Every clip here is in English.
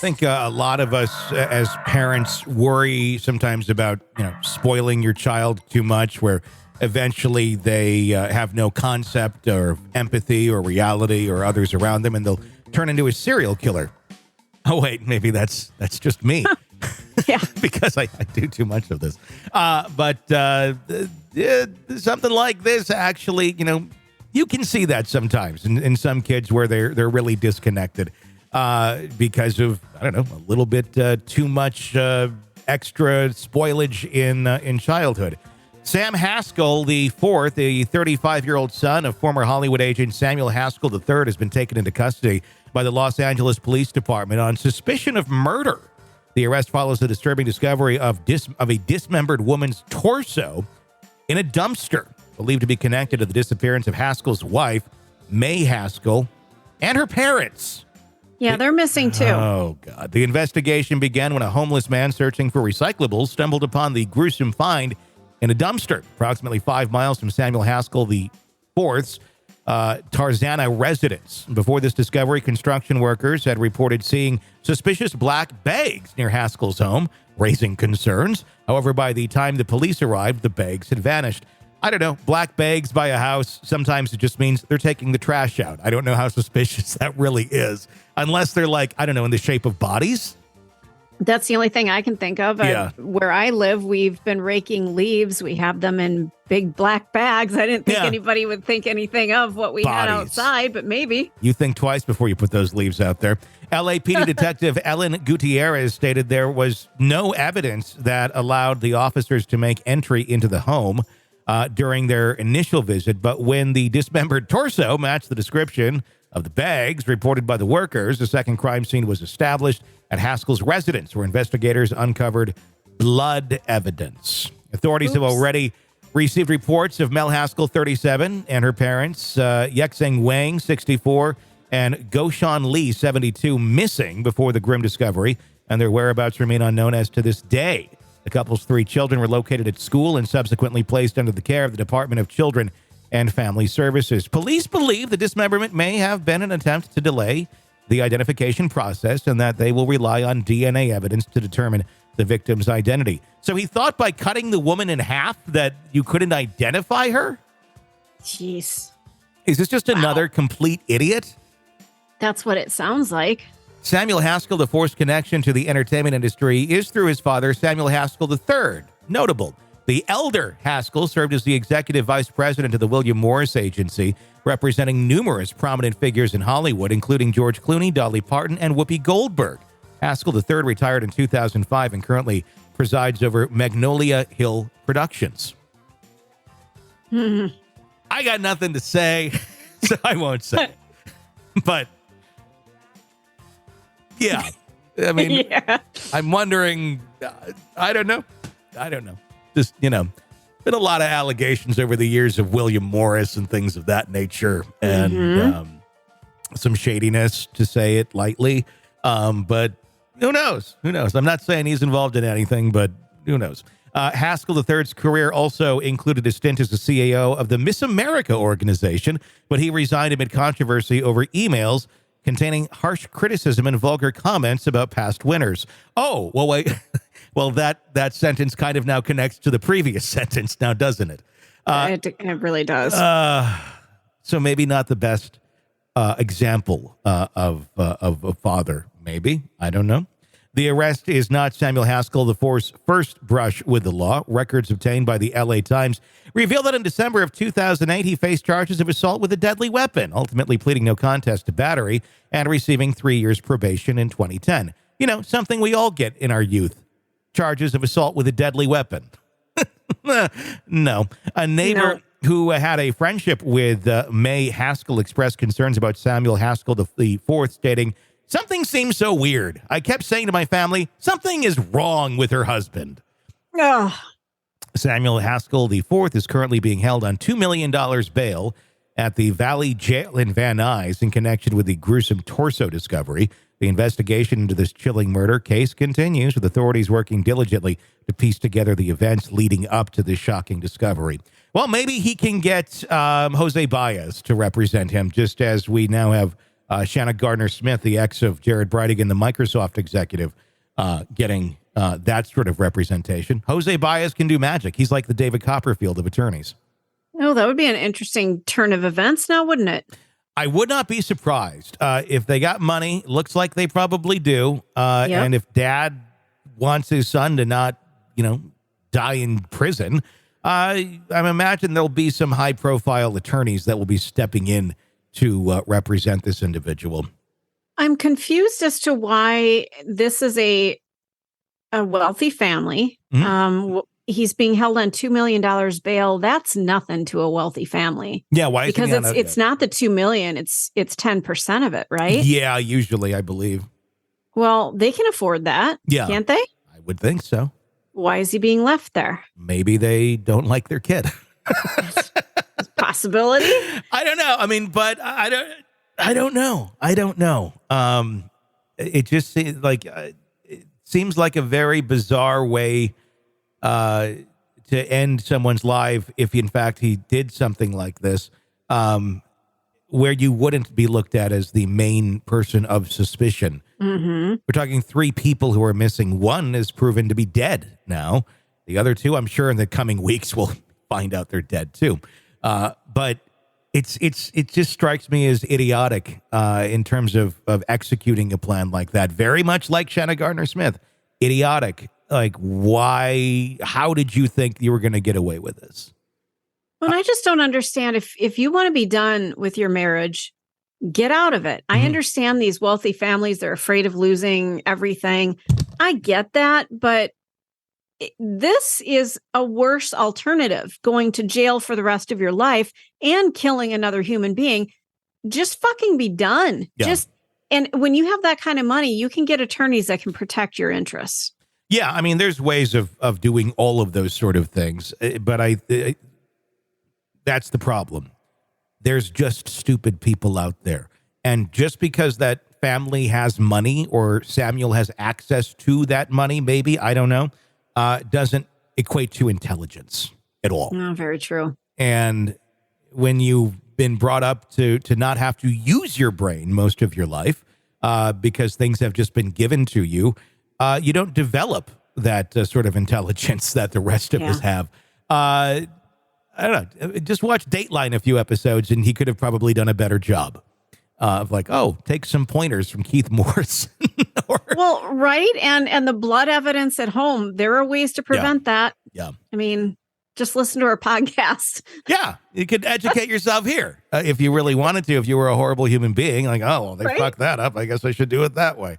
think a lot of us as parents worry sometimes about, spoiling your child too much, where eventually they have no concept or empathy or reality or others around them, and they'll turn into a serial killer. Oh, wait, maybe that's just me. Yeah. Because I do too much of this. But something like this, actually, you can see that sometimes in some kids where they're really disconnected because of, I don't know, a little bit too much extra spoilage in childhood. Sam Haskell IV, the 35-year-old son of former Hollywood agent Samuel Haskell III, has been taken into custody by the Los Angeles Police Department on suspicion of murder. The arrest follows the disturbing discovery of a dismembered woman's torso in a dumpster, believed to be connected to the disappearance of Haskell's wife, Mei Haskell, and her parents. Yeah, they're missing too. Oh, God. The investigation began when a homeless man searching for recyclables stumbled upon the gruesome find in a dumpster, approximately 5 miles from Samuel Haskell IV's Tarzana residence. Before this discovery, construction workers had reported seeing suspicious black bags near Haskell's home, raising concerns. However, by the time the police arrived, the bags had vanished. I don't know, black bags by a house, sometimes it just means they're taking the trash out. I don't know how suspicious that really is, unless they're like, I don't know, in the shape of bodies. That's the only thing I can think of. Yeah. Where I live, we've been raking leaves. We have them in big black bags. I didn't think anybody would think anything of what we had outside, but maybe. You think twice before you put those leaves out there. LAPD Detective Efren Gutierrez stated there was no evidence that allowed the officers to make entry into the home during their initial visit, but when the dismembered torso matched the description of the bags reported by the workers, a second crime scene was established at Haskell's residence, where investigators uncovered blood evidence. Authorities have already received reports of Mei Haskell, 37, and her parents, Yexeng Wang, 64, and Goshan Lee, 72, missing before the grim discovery, and their whereabouts remain unknown as to this day. The couple's 3 children were located at school and subsequently placed under the care of the Department of Children and Family Services. Police believe the dismemberment may have been an attempt to delay the identification process and that they will rely on DNA evidence to determine the victim's identity. So he thought by cutting the woman in half that you couldn't identify her? Jeez. Is this just another complete idiot? That's what it sounds like. Samuel Haskell IV's connection to the entertainment industry is through his father, Samuel Haskell III. Notable. The elder Haskell served as the executive vice president of the William Morris Agency, representing numerous prominent figures in Hollywood, including George Clooney, Dolly Parton, and Whoopi Goldberg. Haskell III retired in 2005 and currently presides over Magnolia Hill Productions. I got nothing to say, so I won't say. But, yeah. I mean, I'm wondering, I don't know. Just, been a lot of allegations over the years of William Morris and things of that nature, and some shadiness, to say it lightly. But who knows? I'm not saying he's involved in anything, but who knows? Haskell III's career also included a stint as the CAO of the Miss America organization, but he resigned amid controversy over emails containing harsh criticism and vulgar comments about past winners. Oh, well, wait. Well, that sentence kind of now connects to the previous sentence now, doesn't it? It really does. So maybe not the best example of a father, maybe. I don't know. The arrest is not Samuel Haskell IV's first brush with the law. Records obtained by the LA Times reveal that in December of 2008, he faced charges of assault with a deadly weapon, ultimately pleading no contest to battery and receiving 3 years probation in 2010. Something we all get in our youth. Charges of assault with a deadly weapon. No. A neighbor who had a friendship with Mei Haskell expressed concerns about Samuel Haskell IV, stating, "Something seems so weird. I kept saying to my family, something is wrong with her husband." Samuel Haskell IV is currently being held on $2 million bail at the Valley Jail in Van Nuys in connection with the gruesome torso discovery. The investigation into this chilling murder case continues, with authorities working diligently to piece together the events leading up to this shocking discovery. Well, maybe he can get Jose Baez to represent him, just as we now have Shanna Gardner-Smith, the ex of Jared Brightigan, the Microsoft executive, getting that sort of representation. Jose Baez can do magic. He's like the David Copperfield of attorneys. Oh, that would be an interesting turn of events now, wouldn't it? I would not be surprised if they got money. Looks like they probably do. And if dad wants his son to not, die in prison, I imagine there'll be some high profile attorneys that will be stepping in to represent this individual. I'm confused as to why this is a wealthy family. Mm-hmm. He's being held on $2 million bail. That's nothing to a wealthy family. Yeah, why? Because it's not the $2 million. It's 10% of it, right? Yeah, usually I believe. Well, they can afford that. Yeah, can't they? I would think so. Why is he being left there? Maybe they don't like their kid. Possibility. I don't know. I mean, but I don't know. It just seems like a very bizarre way to end someone's life if in fact he did something like this, where you wouldn't be looked at as the main person of suspicion. Mm-hmm. We're talking 3 people who are missing. One is proven to be dead now. The other 2, I'm sure in the coming weeks we'll find out they're dead too. But it just strikes me as idiotic in terms of executing a plan like that. Very much like Shanna Gardner-Smith. Idiotic. Like, why? How did you think you were going to get away with this? Well, I just don't understand. If you want to be done with your marriage, get out of it. Mm-hmm. I understand these wealthy families, they're afraid of losing everything. I get that, but this is a worse alternative, going to jail for the rest of your life and killing another human being. Just fucking be done. Yeah. And when you have that kind of money, you can get attorneys that can protect your interests. Yeah, I mean, there's ways of doing all of those sort of things, but that's the problem. There's just stupid people out there. And just because that family has money or Samuel has access to that money, maybe, I don't know, doesn't equate to intelligence at all. No, very true. And when you've been brought up to not have to use your brain most of your life because things have just been given to you, you don't develop that sort of intelligence that the rest of us have. I don't know. Just watch Dateline a few episodes, and he could have probably done a better job of take some pointers from Keith Morris. Well, right. And the blood evidence at home, there are ways to prevent that. Yeah. I mean, just listen to our podcast. Yeah. You could educate yourself here if you really wanted to, if you were a horrible human being. Like, oh, well, they fucked that up. I guess I should do it that way.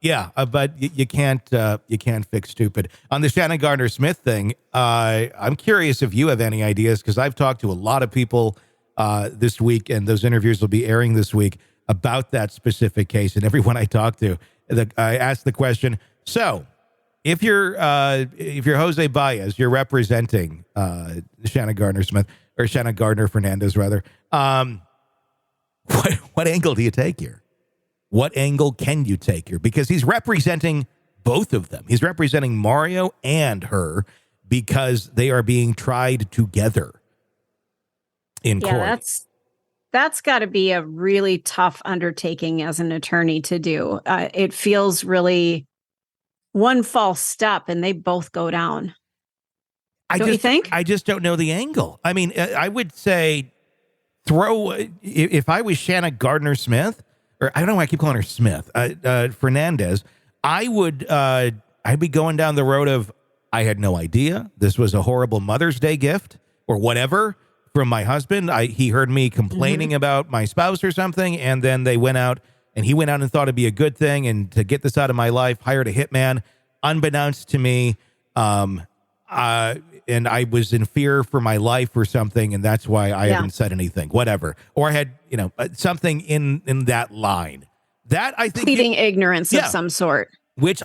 Yeah, but you can't fix stupid. On the Shanna Gardner-Smith thing, I'm curious if you have any ideas, because I've talked to a lot of people this week, and those interviews will be airing this week about that specific case. And everyone I talked to, I asked the question: so, if you're Jose Baez, you're representing Shanna Gardner-Smith, or Shanna Gardner-Fernandez rather, what angle do you take here? What angle can you take here? Because he's representing both of them. He's representing Mario and her because they are being tried together in court. That's got to be a really tough undertaking as an attorney to do. It feels really one false step and they both go down. Don't you think? I just don't know the angle. I mean, I would say if I was Shanna Gardner-Smith, or I don't know why I keep calling her Smith, Fernandez, I'd be going down the road of, I had no idea. This was a horrible Mother's Day gift or whatever from my husband. He heard me complaining about my spouse or something, and then he went out and thought it'd be a good thing, and to get this out of my life, hired a hitman, unbeknownst to me, and I was in fear for my life or something, and that's why I haven't said anything, whatever. Or I had, something in that line. That I think pleading ignorance of some sort. Which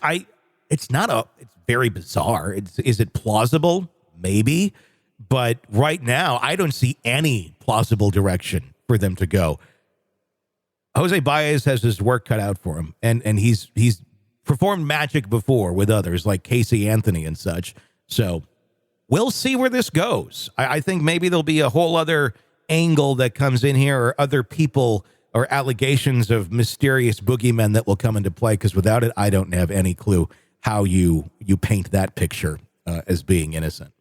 it's very bizarre. Is it plausible? Maybe. But right now, I don't see any plausible direction for them to go. Jose Baez has his work cut out for him, and he's performed magic before with others like Casey Anthony and such. So we'll see where this goes. I think maybe there'll be a whole other angle that comes in here, or other people or allegations of mysterious boogeymen that will come into play, because without it, I don't have any clue how you paint that picture as being innocent.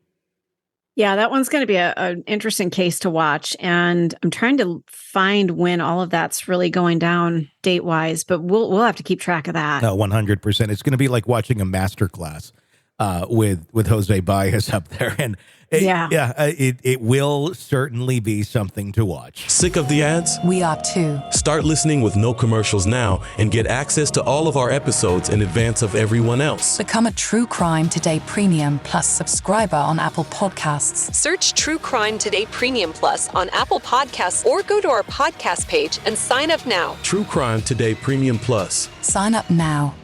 Yeah, that one's going to be an interesting case to watch. And I'm trying to find when all of that's really going down date-wise, but we'll have to keep track of that. No, 100%. It's going to be like watching a masterclass with Jose Baez up there. And it will certainly be something to watch. Sick of the ads? We are too. Start listening with no commercials now and get access to all of our episodes in advance of everyone else. Become a True Crime Today Premium Plus subscriber on Apple Podcasts. Search True Crime Today Premium Plus on Apple Podcasts or go to our podcast page and sign up now. True Crime Today Premium Plus. Sign up now.